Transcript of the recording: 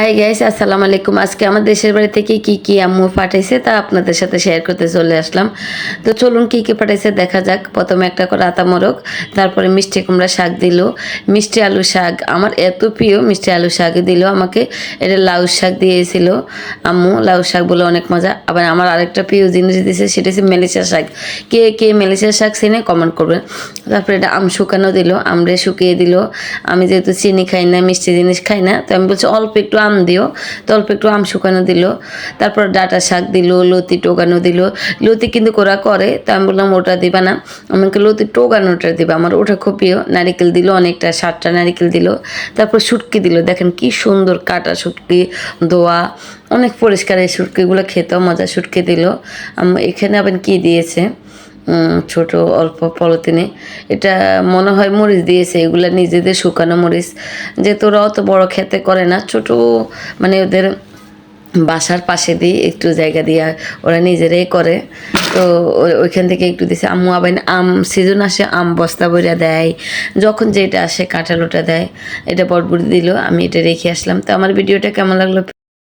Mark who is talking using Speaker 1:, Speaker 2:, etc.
Speaker 1: Hi guys, আসসালামু আলাইকুম। আজকে আমার দেশের বাড়ি থেকে কি আম্মু পাঠাইছে তা আপনাদের সাথে শেয়ার করতে চলে আসলাম। তো চলুন কি পাঠাইছে দেখা যাক। প্রথমে একটা করে আতা মোরগ, তারপরে মিষ্টি কুমড়া শাক দিল, মিষ্টি আলু শাক আমার এত প্রিয়, মিষ্টি আলু শাক দিল আমাকে। এটা লাউ শাক দিয়েছিল আম্মু, লাউ শাক বলে অনেক মজা। আবার আমার আরেকটা প্রিয় জিনিস দিয়েছে, সেটা হচ্ছে মেলেচা শাক। কে কে মেলেচা শাক চিনে কমেন্ট করবেন। তারপরে এটা আম শুকানো দিল, আমরে শুকিয়ে দিল। আমি যেহেতু চিনি খাই না, মিষ্টি জিনিস খাই না, তো আমি বলছি অল্প একটু আম দিও, তো অল্প একটু আম শুকানো দিল। তারপর ডাঁটা শাক দিল, লতি টোকানো দিল। লতি কিন্তু ওরা করে, তো আমি বললাম ওটা দিবা না, আমাকে লতি টোকানোটা দিবা, আমার ওটা খুব প্রিয়। নারিকেল দিল অনেকটা, 7টা নারিকেল দিল। তারপর শুটকি দিল, দেখেন কি সুন্দর কাটা শুটকি, ধোয়া অনেক পরিষ্কার। এই শুটকিগুলো খেতেও মজা। শুটকি দিল। এখানে আবার কি দিয়েছে, ছোট অল্প পলিথিনে, এটা মনে হয় মরিচ দিয়েছে, এগুলা নিজেদের শুকানো মরিচ। যেহেতু ওরা অত বড় খেতে করে না, ছোট মানে ওদের বাসার পাশে দিয়ে একটু জায়গা দিয়ে ওরা নিজেরাই করে, তো ওইখান থেকে একটু দিছে। আম্মু আবার আম সিজন আসে আম বস্তা বইরা দেয়, যখন যেটা আসে কাঁঠাল ওটা দেয়। এটা বটবুটি দিল, আমি এটা রেখে আসলাম। তো আমার ভিডিওটা কেমন লাগলো